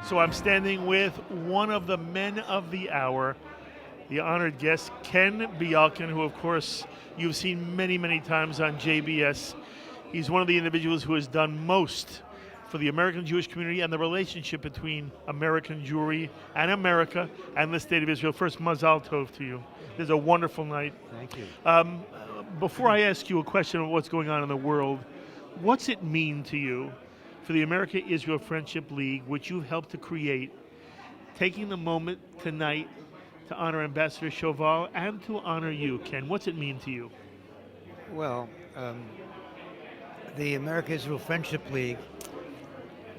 So I'm standing with one of the men of the hour, the honored guest, Ken Bialkin, who, of course, you've seen many, many times on JBS. He's one of the individuals who has done most for the American Jewish community and the relationship between American Jewry and America and the State of Israel. First, Mazal Tov to you. This is a wonderful night. Thank you. Before I ask you a question of what's going on in the world, what's it mean to you for the America-Israel Friendship League, which you've helped to create, taking the moment tonight to honor Ambassador Shoval and to honor you, Ken? What's it mean to you? Well, the America-Israel Friendship League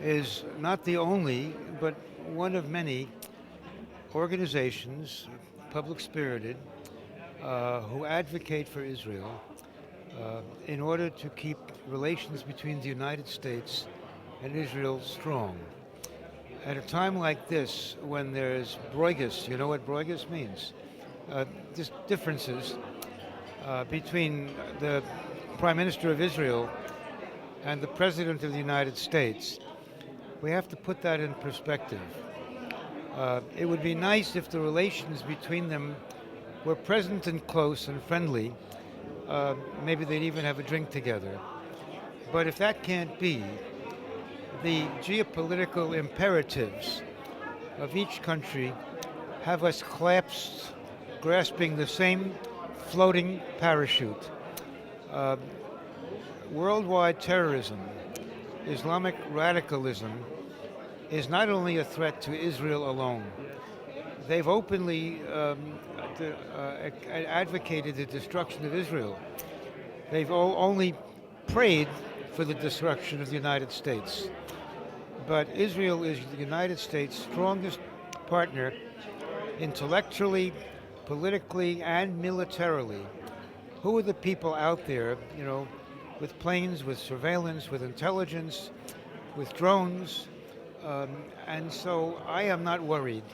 is not the only, but one of many organizations, public-spirited, who advocate for Israel in order to keep relations between the United States and Israel strong. At a time like this, when there's broigus, you know what broigus means? Just differences between the Prime Minister of Israel and the President of the United States, we have to put that in perspective. It would be nice if the relations between them were pleasant and close and friendly. Maybe they'd even have a drink together. But if that can't be, the geopolitical imperatives of each country have us collapsed, grasping the same floating parachute. Worldwide terrorism, Islamic radicalism, is not only a threat to Israel alone. They've openly advocated the destruction of Israel. They've only prayed for the destruction of the United States. But Israel is the United States' strongest partner intellectually, politically, and militarily. Who are the people out there, with planes, with surveillance, with intelligence, with drones? And so I am not worried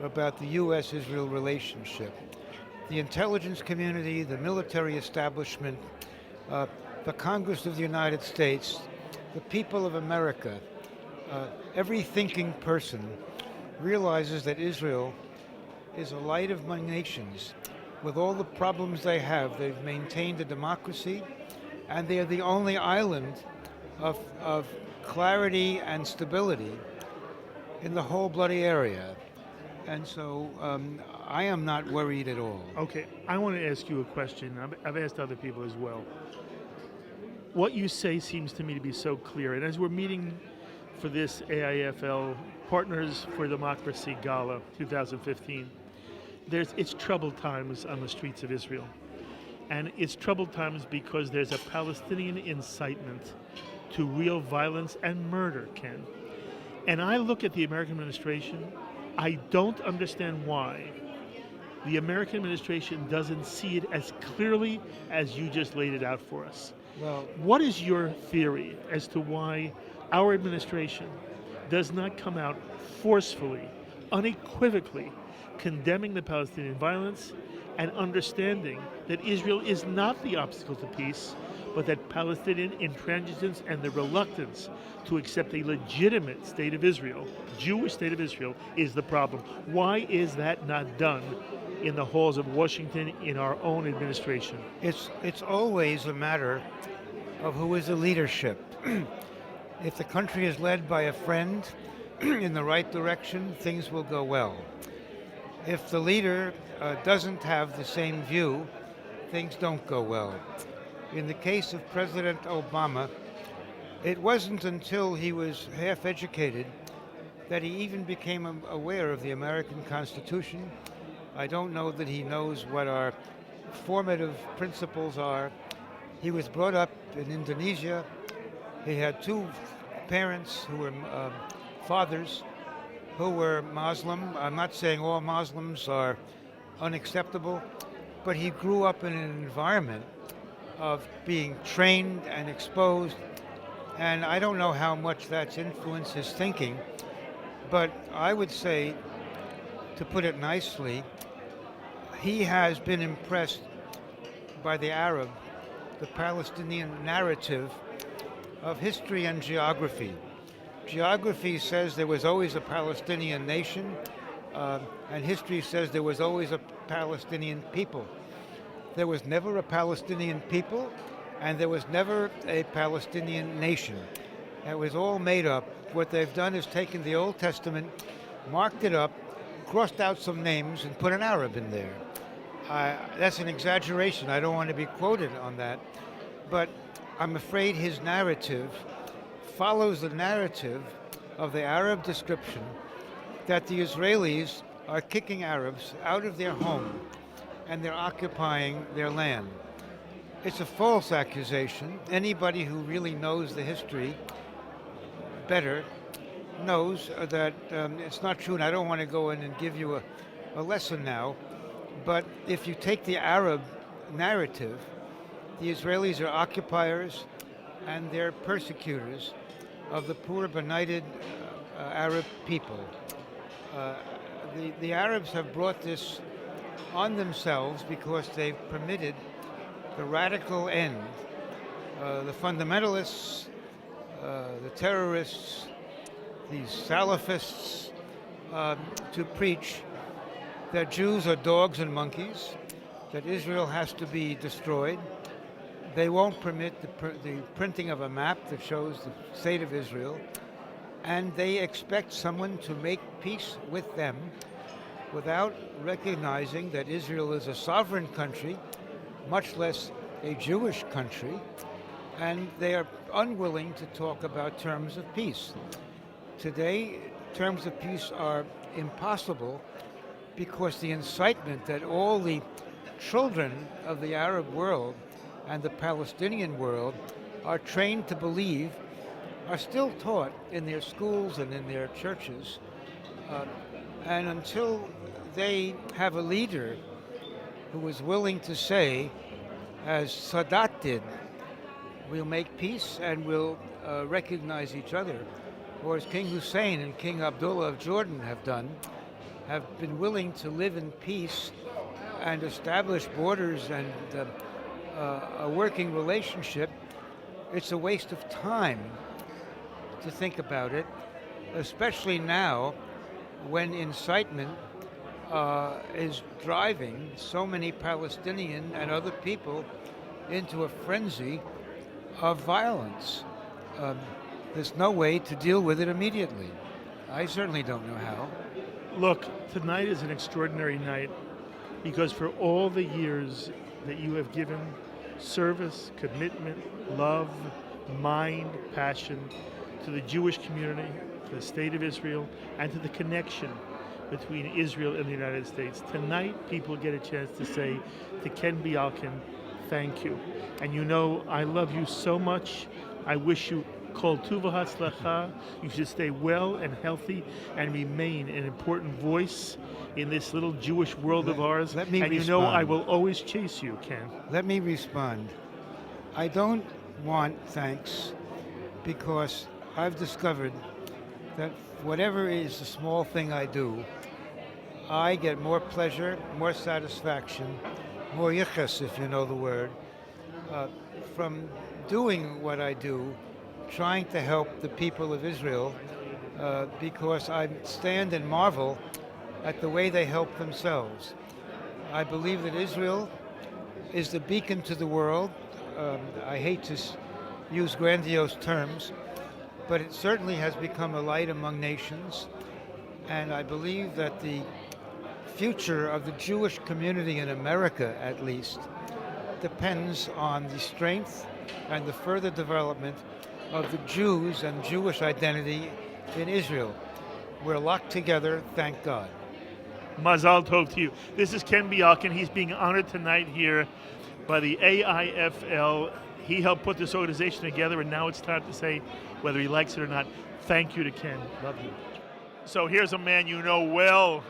about the U.S.-Israel relationship. The intelligence community, the military establishment, the Congress of the United States, the people of America, every thinking person realizes that Israel is a light of my nations. With all the problems they have, they've maintained a democracy, and they are the only island of clarity and stability in the whole bloody area. And so I am not worried at all. Okay, I want to ask you a question. I've asked other people as well. What you say seems to me to be so clear. And as we're meeting for this AIFL Partners for Democracy Gala 2015, it's troubled times on the streets of Israel. And it's troubled times because there's a Palestinian incitement to real violence and murder, Ken. And I look at the American administration, I don't understand why the American administration doesn't see it as clearly as you just laid it out for us. Well, what is your theory as to why our administration does not come out forcefully, unequivocally condemning the Palestinian violence and understanding that Israel is not the obstacle to peace, but that Palestinian intransigence and the reluctance to accept a legitimate state of Israel, Jewish state of Israel, is the problem? Why is that not done in the halls of Washington in our own administration? It's always a matter of who is the leadership. If the country is led by a friend in the right direction, things will go well. If the leader doesn't have the same view, things don't go well. In the case of President Obama, it wasn't until he was half-educated that he even became aware of the American Constitution. I don't know that he knows what our formative principles are. He was brought up in Indonesia. He had two parents who were fathers who were Muslim. I'm not saying all Muslims are unacceptable, but he grew up in an environment of being trained and exposed, and I don't know how much that's influenced his thinking, but I would say, to put it nicely, he has been impressed by the Palestinian narrative of history and geography. geography says there was always a Palestinian nation, and history says there was always a Palestinian people. There was never a Palestinian people, and there was never a Palestinian nation. It was all made up. What they've done is taken the Old Testament, marked it up, crossed out some names, and put an Arab in there. That's an exaggeration. I don't want to be quoted on that. But I'm afraid his narrative follows the narrative of the Arab description that the Israelis are kicking Arabs out of their home and they're occupying their land. It's a false accusation. Anybody who really knows the history better knows that it's not true, and I don't want to go in and give you a lesson now, but if you take the Arab narrative, the Israelis are occupiers and they're persecutors of the poor, benighted Arab people. The Arabs have brought this on themselves because they've permitted the radical end, the fundamentalists, the terrorists, these Salafists, to preach that Jews are dogs and monkeys, that Israel has to be destroyed. They won't permit the printing of a map that shows the state of Israel, and they expect someone to make peace with them without recognizing that Israel is a sovereign country, much less a Jewish country, and they are unwilling to talk about terms of peace. Today, terms of peace are impossible because the incitement that all the children of the Arab world and the Palestinian world are trained to believe are still taught in their schools and in their churches. And until they have a leader who is willing to say, as Sadat did, we'll make peace and we'll recognize each other, or as King Hussein and King Abdullah of Jordan have done, have been willing to live in peace and establish borders and a working relationship, it's a waste of time to think about it, especially now when incitement is driving so many Palestinian and other people into a frenzy of violence. There's no way to deal with it immediately. I certainly don't know how. Look, tonight is an extraordinary night because for all the years that you have given service, commitment, love, mind, passion to the Jewish community, to the state of Israel, and to the connection between Israel and the United States. Tonight, people get a chance to say to Ken Bialkin, thank you. And you know, I love you so much. I wish you kol tuva hatzlacha. You should stay well and healthy and remain an important voice in this little Jewish world of ours. Let me and respond. You know I will always chase you, Ken. Let me respond. I don't want thanks because I've discovered that whatever is the small thing I do, I get more pleasure, more satisfaction, more yichus, if you know the word, from doing what I do, trying to help the people of Israel, because I stand and marvel at the way they help themselves. I believe that Israel is the beacon to the world. I hate to use grandiose terms, but it certainly has become a light among nations, and I believe that the future of the Jewish community in America, at least, depends on the strength and the further development of the Jews and Jewish identity in Israel. We're locked together, thank God. Mazal tov to you. This is Ken Bialkin. He's being honored tonight here by the AIFL. He helped put this organization together, and now it's time to say whether he likes it or not. Thank you to Ken. Love you. So here's a man you know well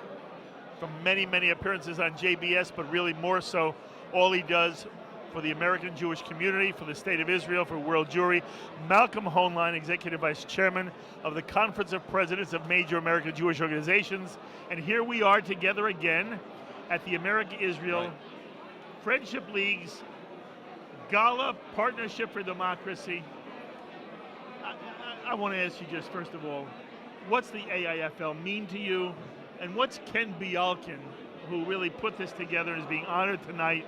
from many, many appearances on JBS, but really more so all he does for the American Jewish community, for the state of Israel, for World Jewry. Malcolm Hoenlein, Executive Vice Chairman of the Conference of Presidents of Major American Jewish Organizations. And here we are together again at the America-Israel Friendship League's Gala Partnership for Democracy. I want to ask you just first of all, what's the AIFL mean to you, and what's Ken Bialkin, who really put this together, and is being honored tonight,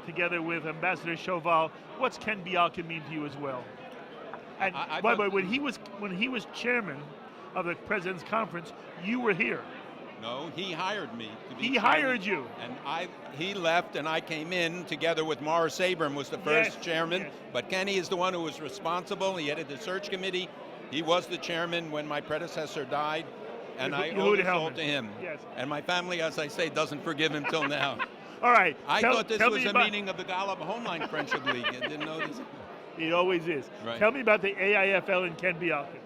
together with Ambassador Shoval? What's Ken Bialkin mean to you as well? And by the way, when he was chairman of the President's Conference, you were here. No, he hired me to be He chairman, hired you. and he left, and I came in together with Morris Abram was the first chairman. Yes. But Kenny is the one who was responsible. He headed the search committee. He was the chairman when my predecessor died, and I owe this all to him. Yes. And my family, as I say, doesn't forgive him till now. All right. I thought this was a meeting of the Gala Homeland Friendship League. I didn't know this. It always is. Right. Tell me about the AIFL and Ken Bialkin.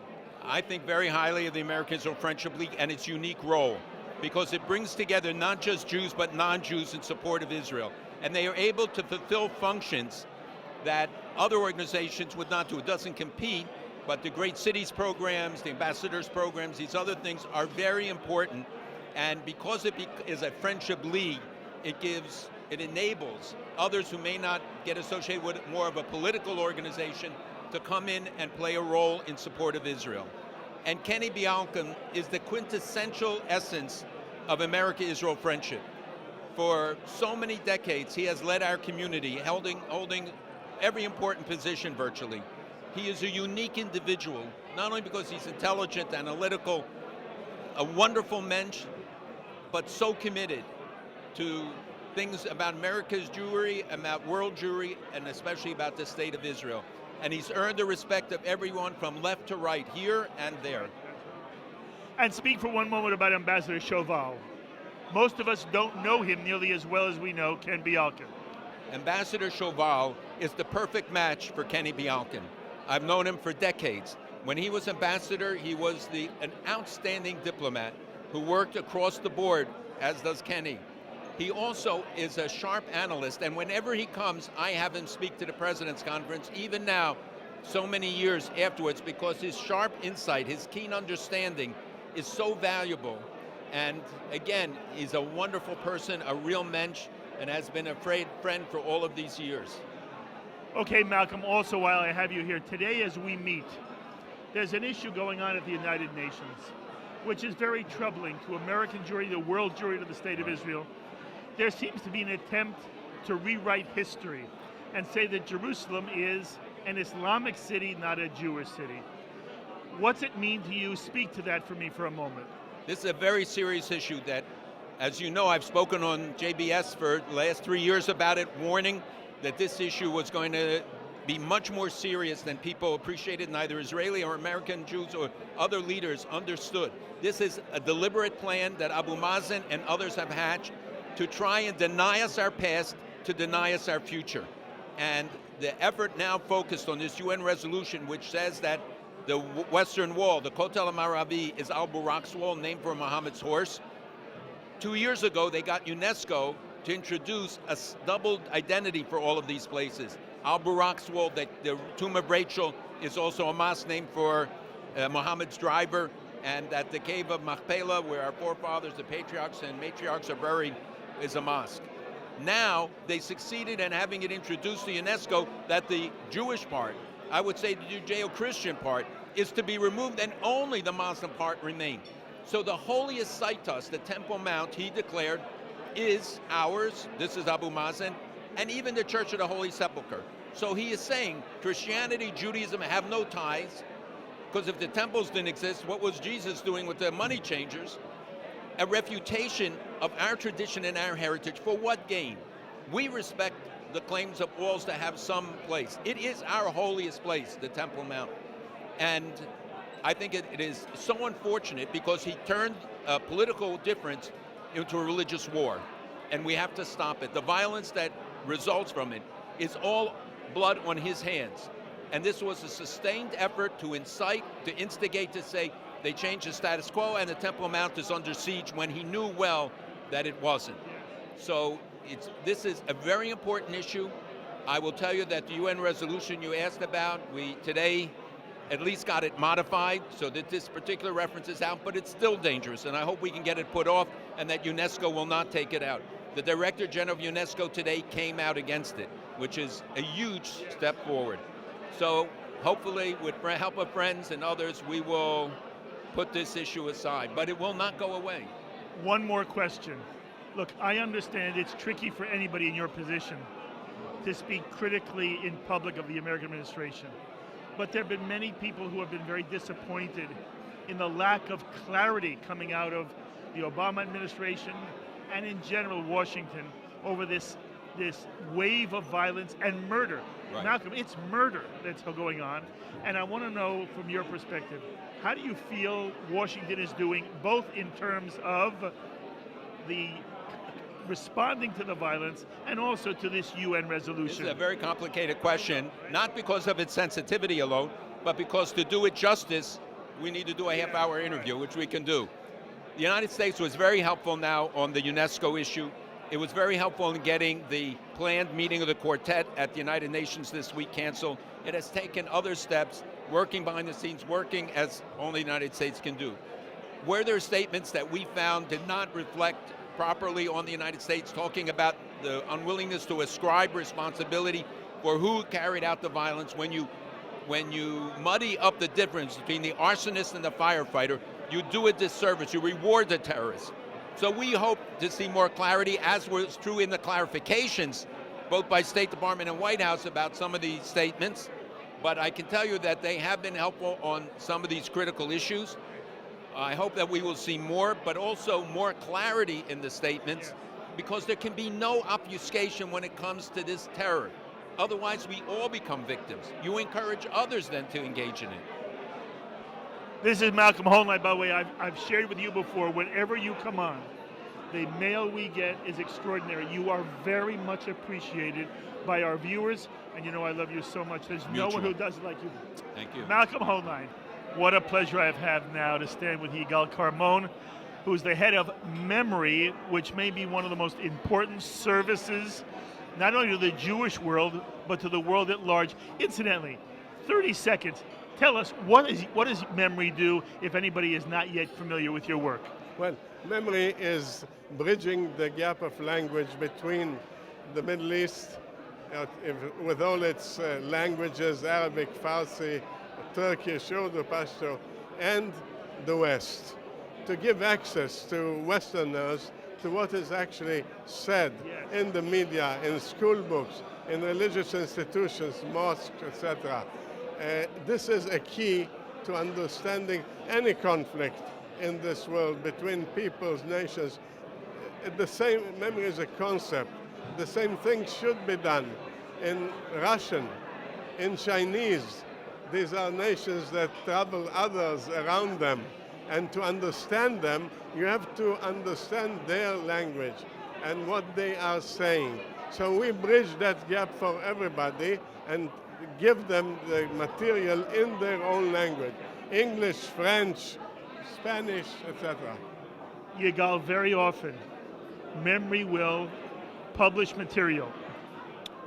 I think very highly of the American-Israel Friendship League and its unique role, because it brings together not just Jews but non-Jews in support of Israel. And they are able to fulfill functions that other organizations would not do. It doesn't compete, but the Great Cities programs, the ambassadors programs, these other things are very important. And because it is a friendship league, it enables others who may not get associated with more of a political organization to come in and play a role in support of Israel. And Kenny Bialkin is the quintessential essence of America-Israel friendship. For so many decades, he has led our community, holding every important position virtually. He is a unique individual, not only because he's intelligent, analytical, a wonderful mensch, but so committed to things about America's Jewry, about world Jewry, and especially about the state of Israel. And he's earned the respect of everyone from left to right, here and there. And speak for one moment about Ambassador Shoval. Most of us don't know him nearly as well as we know Ken Bialkin. Ambassador Shoval is the perfect match for Kenny Bialkin. I've known him for decades. When he was ambassador, he was an outstanding diplomat who worked across the board, as does Kenny. He also is a sharp analyst, and whenever he comes, I have him speak to the President's Conference, even now, so many years afterwards, because his sharp insight, his keen understanding is so valuable. And again, he's a wonderful person, a real mensch, and has been a friend for all of these years. Okay, Malcolm, also while I have you here, today as we meet, there's an issue going on at the United Nations, which is very troubling to American Jewry, the world Jewry, to the state of Israel. There seems to be an attempt to rewrite history and say that Jerusalem is an Islamic city, not a Jewish city. What's it mean to you? Speak to that for me for a moment. This is a very serious issue that, as you know, I've spoken on JBS for the last 3 years about it, warning that this issue was going to be much more serious than people appreciated, neither Israeli or American Jews or other leaders understood. This is a deliberate plan that Abu Mazen and others have hatched to try and deny us our past, to deny us our future. And the effort now focused on this UN resolution, which says that the Western Wall, the Kotel Maravi, is Al-Burak's wall, named for Muhammad's horse. 2 years ago, they got UNESCO to introduce a doubled identity for all of these places. Al-Burak's wall, that the Tomb of Rachel is also a mosque named for Muhammad's driver, and that the cave of Machpelah, where our forefathers, the patriarchs and matriarchs, are buried, is a mosque. Now, they succeeded in having it introduced to UNESCO that the Jewish part, I would say the Judeo-Christian part, is to be removed and only the Muslim part remain. So the holiest site to us, the Temple Mount, he declared, is ours. This is Abu Mazen, and even the Church of the Holy Sepulchre. So he is saying Christianity, Judaism have no ties, because if the temples didn't exist, what was Jesus doing with the money changers? A refutation of our tradition and our heritage. For what gain? We respect the claims of walls to have some place. It is our holiest place, the Temple Mount. And I think it is so unfortunate because he turned a political difference into a religious war. And we have to stop it. The violence that results from it is all blood on his hands. And this was a sustained effort to incite, to instigate, to say they changed the status quo and the Temple Mount is under siege when he knew well that it wasn't. So this is a very important issue. I will tell you that the UN resolution you asked about, we today at least got it modified so that this particular reference is out, but it's still dangerous, and I hope we can get it put off and that UNESCO will not take it out. The Director General of UNESCO today came out against it, which is a huge step forward. So hopefully with help of friends and others, we will put this issue aside, but it will not go away. One more question. Look, I understand it's tricky for anybody in your position to speak critically in public of the American administration. But there have been many people who have been very disappointed in the lack of clarity coming out of the Obama administration and in general Washington over this wave of violence and murder. Right. Malcolm, it's murder that's going on. And I want to know from your perspective, how do you feel Washington is doing, both in terms of the responding to the violence and also to this UN resolution? This is a very complicated question, not because of its sensitivity alone, but because to do it justice, we need to do a half-hour interview, which we can do. The United States was very helpful now on the UNESCO issue. It was very helpful in getting the planned meeting of the quartet at the United Nations this week canceled. It has taken other steps, working behind the scenes, working as only the United States can do. Where there are statements that we found did not reflect properly on the United States, talking about the unwillingness to ascribe responsibility for who carried out the violence. When you muddy up the difference between the arsonist and the firefighter, you do a disservice, you reward the terrorists. So we hope to see more clarity, as was true in the clarifications, both by State Department and White House about some of these statements. But I can tell you that they have been helpful on some of these critical issues. I hope that we will see more, but also more clarity in the statements, because there can be no obfuscation when it comes to this terror. Otherwise, we all become victims. You encourage others then to engage in it. This is Malcolm Holnight, by the way. I've shared with you before, whenever you come on, the mail we get is extraordinary. You are very much appreciated by our viewers, and you know I love you so much. There's no one who does it like you. Thank you. Malcolm Holnight. What a pleasure I have now to stand with Yigal Carmon, who is the head of Memory, which may be one of the most important services, not only to the Jewish world, but to the world at large. Incidentally, 30 seconds, tell us, what does Memory do, if anybody is not yet familiar with your work? Well, Memory is bridging the gap of language between the Middle East, with all its languages, Arabic, Farsi, Turkish, Urdu, Pashto, and the West, to give access to Westerners to what is actually said in the media, in school books, in religious institutions, mosques, etc. This is a key to understanding any conflict in this world between peoples, nations. The same memory is a concept. The same thing should be done in Russian, in Chinese. These are nations that trouble others around them. And to understand them, you have to understand their language and what they are saying. So we bridge that gap for everybody and give them the material in their own language. English, French, Spanish, etc. Yigal, very often, Memory will publish material,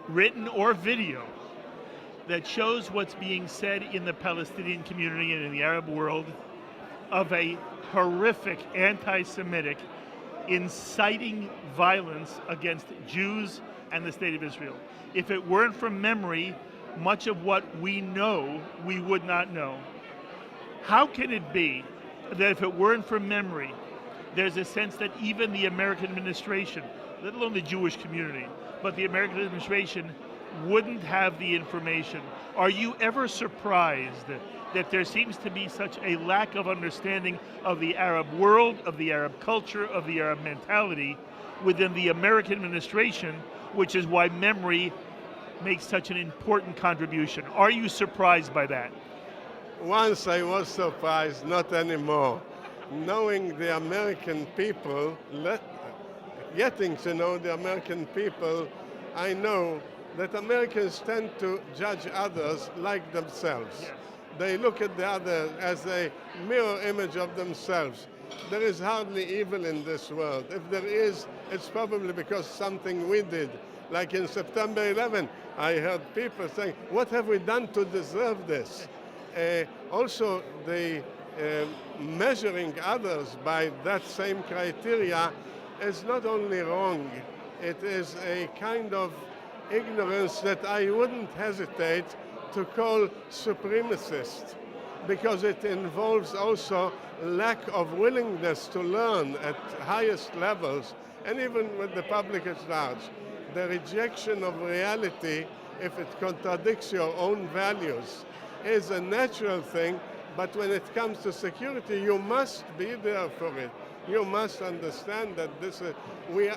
written or video, that shows what's being said in the Palestinian community and in the Arab world of a horrific anti-Semitic inciting violence against Jews and the State of Israel. If it weren't for Memory, much of what we know, we would not know. How can it be that if it weren't for Memory, there's a sense that even the American administration, let alone the Jewish community, but the American administration wouldn't have the information? Are you ever surprised that there seems to be such a lack of understanding of the Arab world, of the Arab culture, of the Arab mentality within the American administration, which is why Memory makes such an important contribution? Are you surprised by that? Once I was surprised, not anymore. Knowing the American people, getting to know the American people, I know that Americans tend to judge others like themselves. Yes. They look at the other as a mirror image of themselves. There is hardly evil in this world. If there is, it's probably because something we did. Like in September 11, I heard people saying, what have we done to deserve this? Also, the measuring others by that same criteria is not only wrong, it is a kind of ignorance that I wouldn't hesitate to call supremacist, because it involves also lack of willingness to learn at highest levels, and even with the public at large. The rejection of reality, if it contradicts your own values, is a natural thing, but when it comes to security, you must be there for it. You must understand that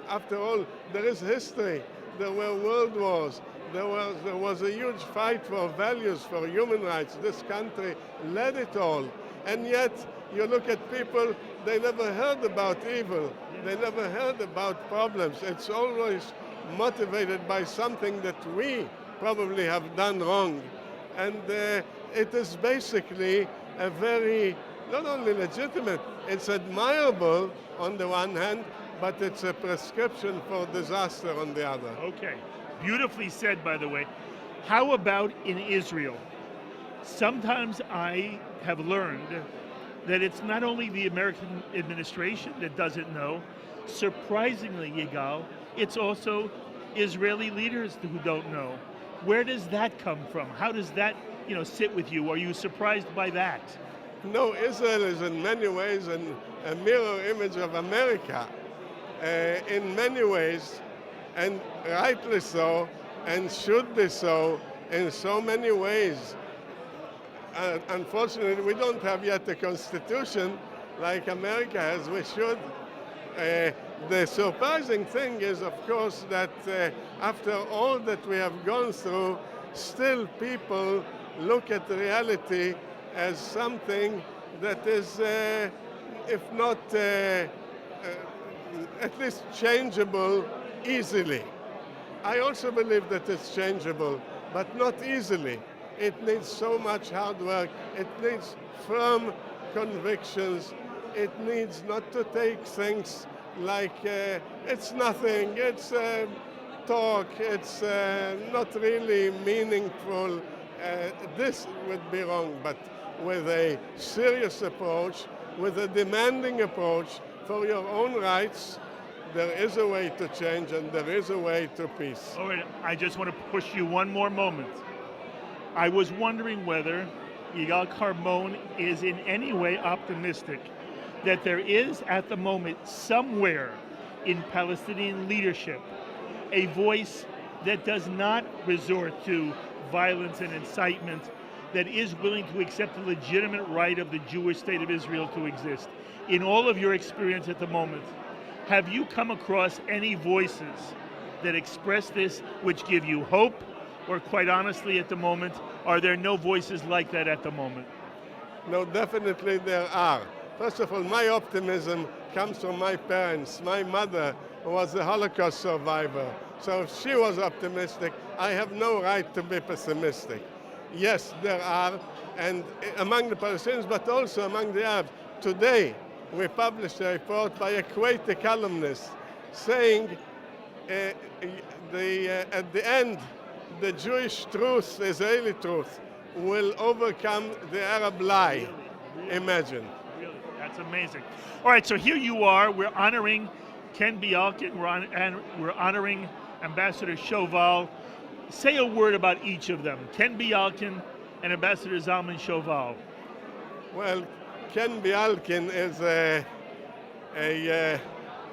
after all, there is history. There were world wars. There was a huge fight for values, for human rights. This country led it all. And yet, you look at people, they never heard about evil. They never heard about problems. It's always motivated by something that we probably have done wrong. And it is basically a very, not only legitimate, it's admirable on the one hand, but it's a prescription for disaster on the other. Okay, beautifully said, by the way. How about in Israel? Sometimes I have learned that it's not only the American administration that doesn't know. Surprisingly, Yigal, it's also Israeli leaders who don't know. Where does that come from? How does that, sit with you? Are you surprised by that? No, Israel is in many ways a mirror image of America. In many ways, and rightly so, and should be so, in so many ways. Unfortunately, we don't have yet a constitution like America has. We should. The surprising thing is, of course, that after all that we have gone through, still people look at reality as something that is, if not at least changeable easily. I also believe that it's changeable, but not easily. It needs so much hard work. It needs firm convictions. It needs not to take things like it's nothing, it's talk, it's not really meaningful. This would be wrong, but with a serious approach, with a demanding approach for your own rights, there is a way to change and there is a way to peace. All right, I just want to push you one more moment. I was wondering whether Yigal Carbone is in any way optimistic that there is at the moment somewhere in Palestinian leadership a voice that does not resort to violence and incitement, that is willing to accept the legitimate right of the Jewish state of Israel to exist. In all of your experience at the moment, have you come across any voices that express this which give you hope? Or quite honestly, at the moment, are there no voices like that at the moment? No, definitely there are. First of all, my optimism comes from my parents. My mother was a Holocaust survivor. So if she was optimistic, I have no right to be pessimistic. Yes, there are, and among the Palestinians, but also among the Arabs. Today, we published a report by a Kuwaiti columnist saying at the end, the Jewish truth, the Israeli truth, will overcome the Arab lie. Really? Imagine. Really, that's amazing. All right, so here you are. We're honoring Ken Bialkin, we're honoring Ambassador Shoval. Say a word about each of them, Ken Bialkin and Ambassador Zalman Shoval. Well, Ken Bialkin is a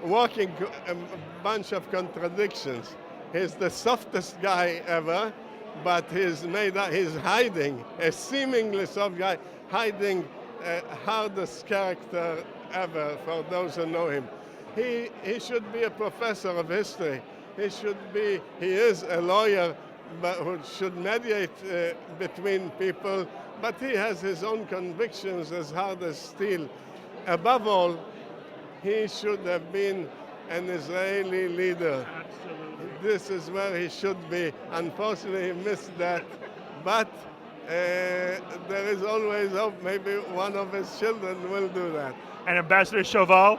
walking bunch of contradictions. He's the softest guy ever, but he's hiding, a seemingly soft guy, hiding hardest character ever for those who know him. He should be a professor of history. He is a lawyer but who should mediate between people, but he has his own convictions as hard as steel. Above all, he should have been an Israeli leader. Absolutely. This is where he should be. Unfortunately, he missed that. But there is always hope. Maybe one of his children will do that. And Ambassador Shoval?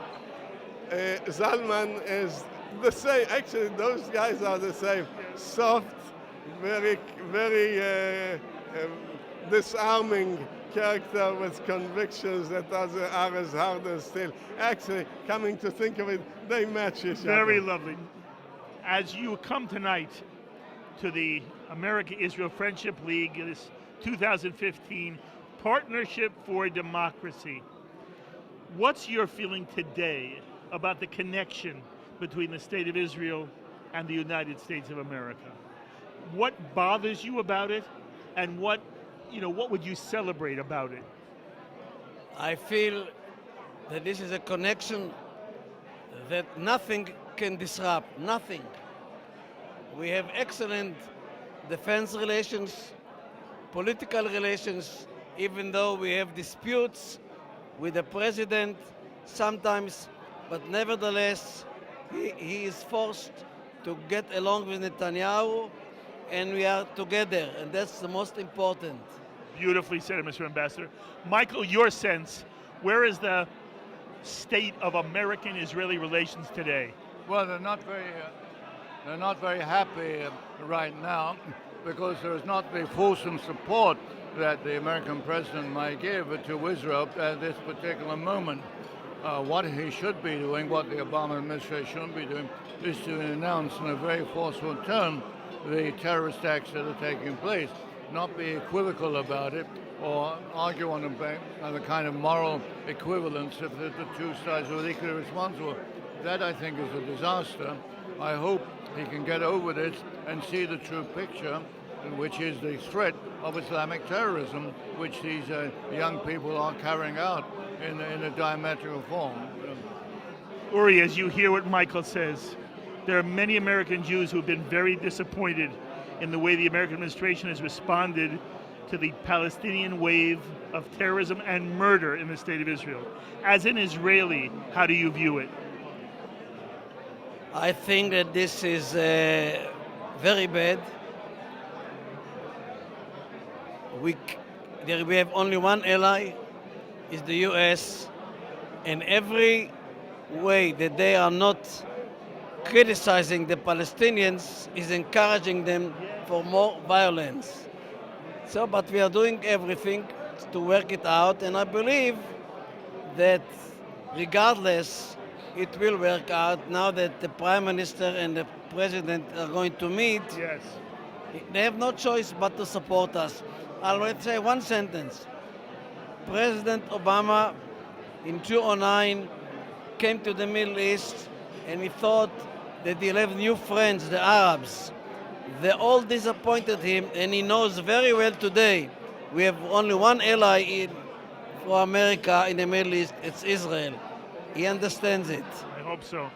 Zalman is the same. Actually, those guys are the same. Soft, very, very disarming character with convictions that are as hard as steel. Actually, coming to think of it, they match each other. Very lovely. As you come tonight, to the America-Israel Friendship League, this 2015 Partnership for Democracy. What's your feeling today about the connection between the State of Israel and the United States of America? What bothers you about it, and what would you celebrate about it? I feel that this is a connection that nothing can disrupt, nothing. We have excellent defense relations, political relations, even though we have disputes with the president sometimes, but nevertheless, he is forced to get along with Netanyahu, and we are together, and that's the most important. Beautifully said, Mr. Ambassador. Michael, your sense, where is the state of American-Israeli relations today? Well, they're not very happy right now because there is not the fulsome support that the American president might give to Israel at this particular moment. What he should be doing, what the Obama administration should be doing, is to announce in a very forceful tone the terrorist acts that are taking place, not be equivocal about it or argue on the kind of moral equivalence if the two sides are equally responsible. That, I think, is a disaster. I hope he can get over this and see the true picture, which is the threat of Islamic terrorism, which these young people are carrying out in a diametrical form. Uri, as you hear what Michael says, there are many American Jews who have been very disappointed in the way the American administration has responded to the Palestinian wave of terrorism and murder in the State of Israel. As an Israeli, how do you view it? I think that this is very bad. We have only one ally, is the U.S., and every way that they are not criticizing the Palestinians is encouraging them for more violence. So, but we are doing everything to work it out, and I believe that regardless, it will work out now that the Prime Minister and the President are going to meet. Yes. They have no choice but to support us. I'll say one sentence. President Obama in 2009 came to the Middle East and he thought that he'll have new friends, the Arabs. They all disappointed him, and he knows very well today we have only one ally for America in the Middle East, it's Israel. He understands it. I hope so.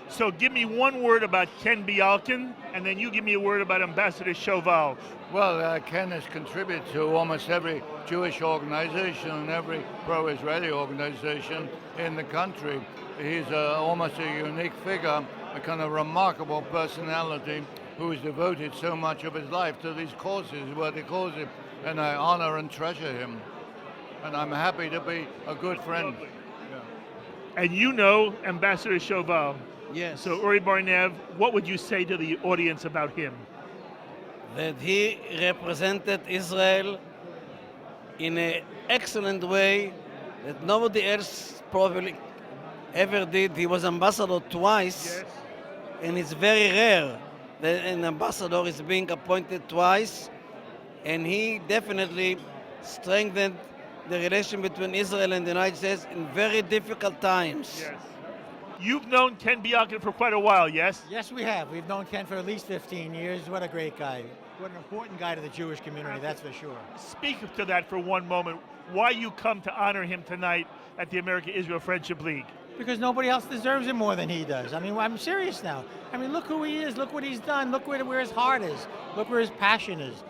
So give me one word about Ken Bialkin, and then you give me a word about Ambassador Shoval. Well, Ken has contributed to almost every Jewish organization and every pro-Israeli organization in the country. He's almost a unique figure, a kind of remarkable personality who has devoted so much of his life to these causes, what he calls it, and I honor and treasure him. And I'm happy to be a good friend. Yeah. And you know Ambassador Shoval. Yes. So Uri Barnev, what would you say to the audience about him? That he represented Israel in an excellent way that nobody else probably ever did. He was ambassador twice, Yes. and it's very rare that an ambassador is being appointed twice, and he definitely strengthened the relation between Israel and the United States in very difficult times. Yes. You've known Ken Bialkin for quite a while, yes? Yes, we have. We've known Ken for at least 15 years. What a great guy. What an important guy to the Jewish community, that's for sure. Speak to that for one moment. Why you come to honor him tonight at the America-Israel Friendship League? Because nobody else deserves it more than he does. I mean, I'm serious now. I mean, look who he is. Look what he's done. Look where his heart is. Look where his passion is.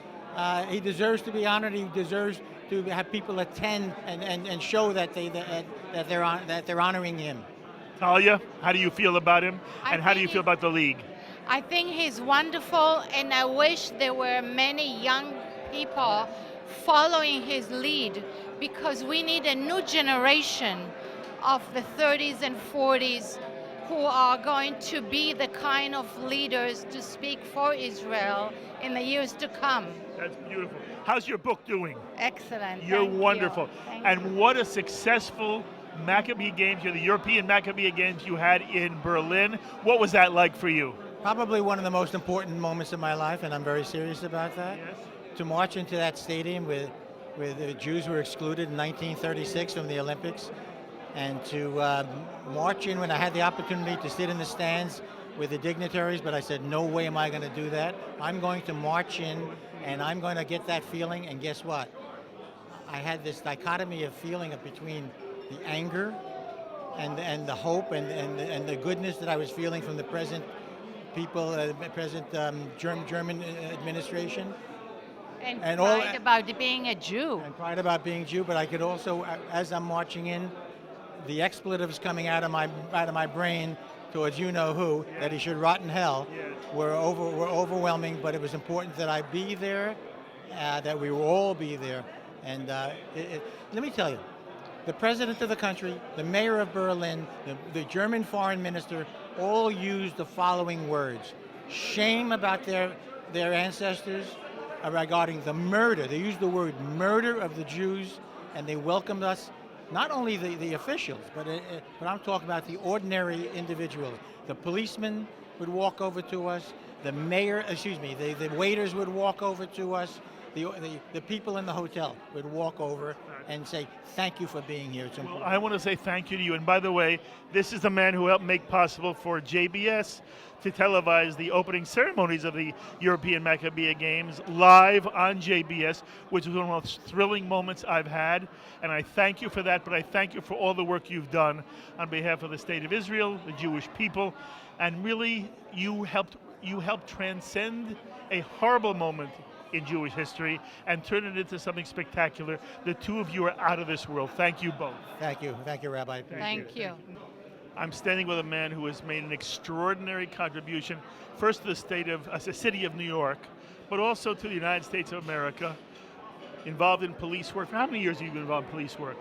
He deserves to be honored. He deserves to have people attend and show that they're honoring him. Talia, how do you feel about him? And how do you think feel about the league? I think he's wonderful, and I wish there were many young people following his lead, because we need a new generation of the 30s and 40s who are going to be the kind of leaders to speak for Israel in the years to come. That's beautiful. How's your book doing? Excellent. You're Thank you. wonderful. Thank And you. what a successful Maccabee Games, the European Maccabee Games you had in Berlin. What was that like for you? Probably one of the most important moments of my life, and I'm very serious about that. Yes. To march into that stadium where the Jews were excluded in 1936 from the Olympics, and to march in when I had the opportunity to sit in the stands with the dignitaries, but I said, no way am I going to do that. I'm going to march in, and I'm going to get that feeling, and guess what? I had this dichotomy of feeling between the anger and the hope and the goodness that I was feeling from the present people, present German administration. And all pride about being a Jew. and pride about being Jew, but I could also, as I'm marching in, the expletives coming out of my brain towards you know who, that he should rot in hell, were overwhelming. But it was important that I be there, that we will all be there. And let me tell you, the president of the country, the mayor of Berlin, the German foreign minister, all used the following words: shame about their ancestors, regarding the murder. They used the word murder of the Jews, and they welcomed us, not only the officials, but I'm talking about the ordinary individual. The policemen would walk over to us, the waiters would walk over to us, the people in the hotel would walk over and say, thank you for being here. It's important. Well, I want to say thank you to you. And by the way, this is the man who helped make possible for JBS to televise the opening ceremonies of the European Maccabi Games live on JBS, which was one of the most thrilling moments I've had. And I thank you for that, but I thank you for all the work you've done on behalf of the State of Israel, the Jewish people, and really you helped transcend a horrible moment in Jewish history and turn it into something spectacular. The two of you are out of this world. Thank you both. Thank you, Rabbi. Thank you. I'm standing with a man who has made an extraordinary contribution, first to the city of New York, but also to the United States of America, involved in police work. For how many years have you been involved in police work?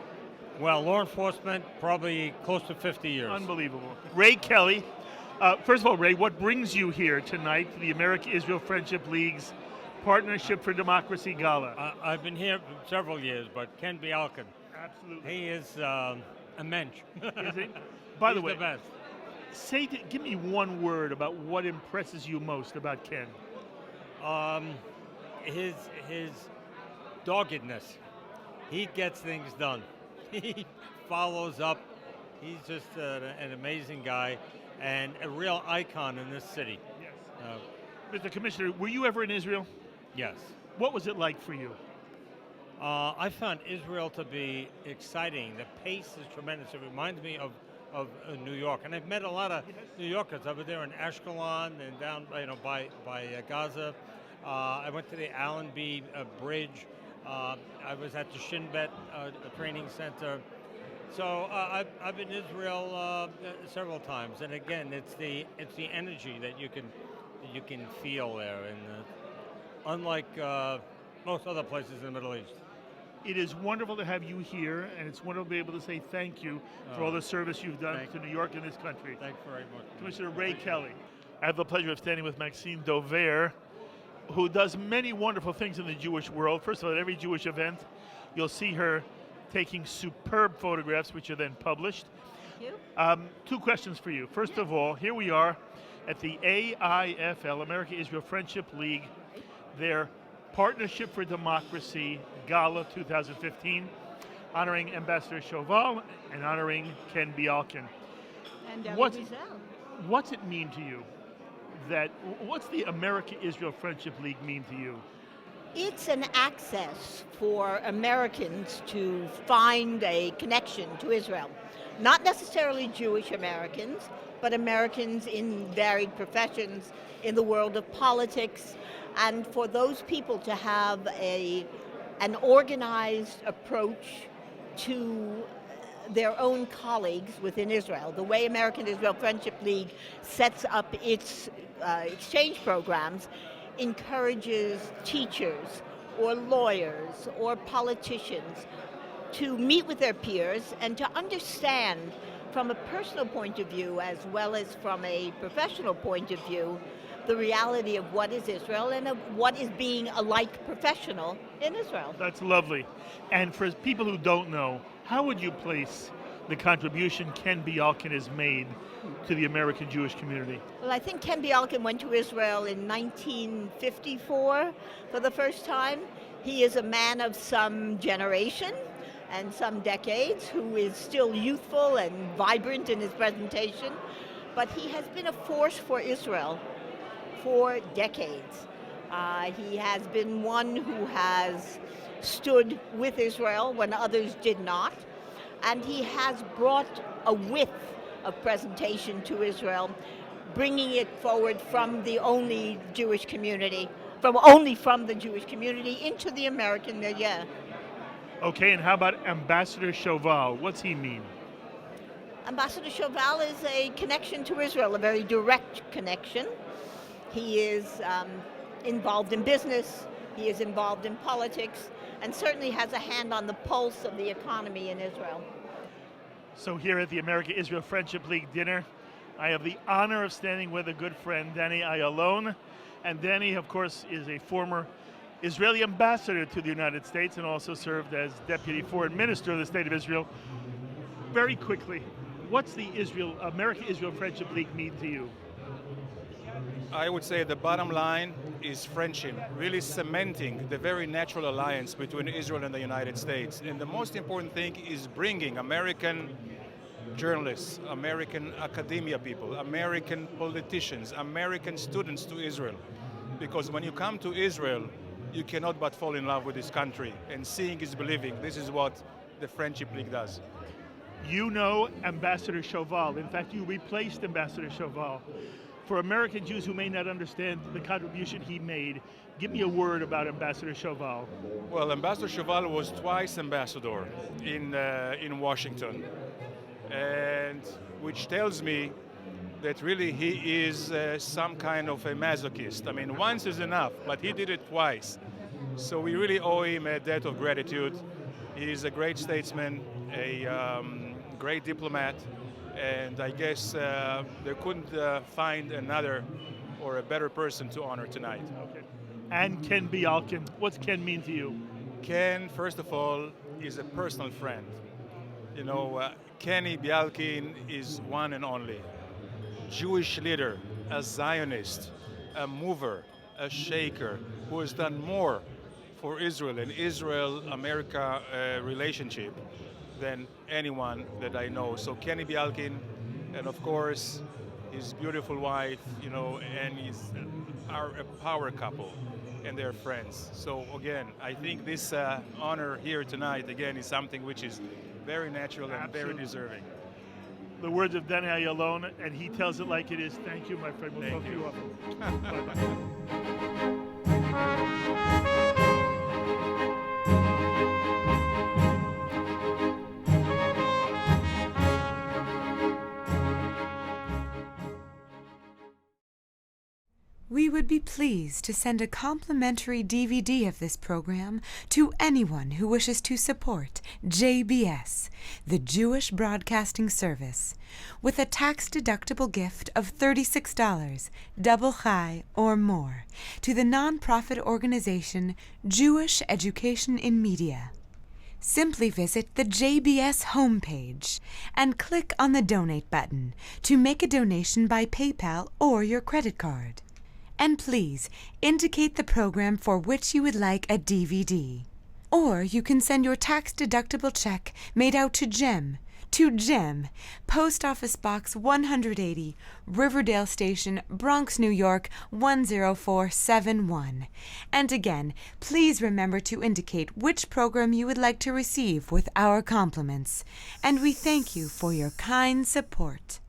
Well, law enforcement, probably close to 50 years. Unbelievable. Ray Kelly. First of all, Ray, what brings you here tonight to the America-Israel Friendship League's Partnership for Democracy Gala? I've been here for several years, but Ken Bialkin, Absolutely. he is a mensch. Is he? By the He's way, the best. give me one word about what impresses you most about Ken. His doggedness. He gets things done. He follows up. He's just an amazing guy and a real icon in this city. Yes. Mr. Commissioner, were you ever in Israel? Yes. What was it like for you? I found Israel to be exciting. The pace is tremendous. It reminds me of New York, and I've met a lot of New Yorkers. I was there in Ashkelon and down, by Gaza. I went to the Allenby Bridge. I was at the Shin Bet training center. So I've been in Israel several times, and again, it's the energy that you can feel there, and unlike most other places in the Middle East. It is wonderful to have you here, and it's wonderful to be able to say thank you for all the service you've done to New York and this country. Thanks very much. Commissioner Ray Kelly. I have the pleasure of standing with Maxime Dover, who does many wonderful things in the Jewish world. First of all, at every Jewish event, you'll see her taking superb photographs, which are then published. Thank you. Two questions for you. First of all, here we are at the AIFL, America-Israel Friendship League, their Partnership for Democracy Gala 2015, honoring Ambassador Shoval and honoring Ken Bialkin. And What's it mean to you? What's the America-Israel Friendship League mean to you? It's an access for Americans to find a connection to Israel. Not necessarily Jewish Americans, but Americans in varied professions in the world of politics, and for those people to have an organized approach to their own colleagues within Israel. The way American-Israel Friendship League sets up its exchange programs encourages teachers or lawyers or politicians to meet with their peers and to understand from a personal point of view as well as from a professional point of view the reality of what is Israel and of what is being a like professional in Israel. That's lovely. And for people who don't know, how would you place the contribution Ken Bialkin has made to the American Jewish community? Well, I think Ken Bialkin went to Israel in 1954 for the first time. He is a man of some generation and some decades who is still youthful and vibrant in his presentation, but he has been a force for Israel for decades. He has been one who has stood with Israel when others did not, and he has brought a width of presentation to Israel, bringing it forward from the only Jewish community, from the Jewish community into the American milieu. Okay, and how about Ambassador Shoval? What's he mean? Ambassador Shoval is a connection to Israel, a very direct connection. He is involved in business, he is involved in politics, and certainly has a hand on the pulse of the economy in Israel. So here at the America-Israel Friendship League dinner, I have the honor of standing with a good friend, Danny Ayalon. And Danny, of course, is a former Israeli ambassador to the United States and also served as Deputy Foreign Minister of the State of Israel. Very quickly, what's the America-Israel Friendship League mean to you? I would say the bottom line is friendship, really cementing the very natural alliance between Israel and the United States. And the most important thing is bringing American journalists, American academia people, American politicians, American students to Israel. Because when you come to Israel, you cannot but fall in love with this country. And seeing is believing. This is what the Friendship League does. You know Ambassador Shoval. In fact, you replaced Ambassador Shoval. For American Jews who may not understand the contribution he made, give me a word about Ambassador Shoval. Well, Ambassador Shoval was twice ambassador in Washington, and which tells me that really he is some kind of a masochist. I mean, once is enough, but he did it twice. So we really owe him a debt of gratitude. He is a great statesman, a great diplomat, and I guess they couldn't find another or a better person to honor tonight. Okay. And Ken Bialkin, what's Ken mean to you? Ken, first of all, is a personal friend. You know, Kenny Bialkin is one and only Jewish leader, a Zionist, a mover, a shaker, who has done more for Israel and Israel-America relationship than anyone that I know. So Kenny Bialkin, and of course his beautiful wife, you know, and are a power couple, and they're friends. So again, I think this honor here tonight again is something which is very natural and very deserving. The words of Danny Ayalon, and he tells it like it is. Thank you, my friend. We'll talk to you often. Bye-bye. We would be pleased to send a complimentary DVD of this program to anyone who wishes to support JBS, the Jewish Broadcasting Service, with a tax-deductible gift of $36, double chai or more, to the nonprofit organization Jewish Education in Media. Simply visit the JBS homepage and click on the Donate button to make a donation by PayPal or your credit card. And please indicate the program for which you would like a DVD. Or you can send your tax-deductible check made out to Jem, Post Office Box 180, Riverdale Station, Bronx, New York 10471. And again, please remember to indicate which program you would like to receive with our compliments. And we thank you for your kind support.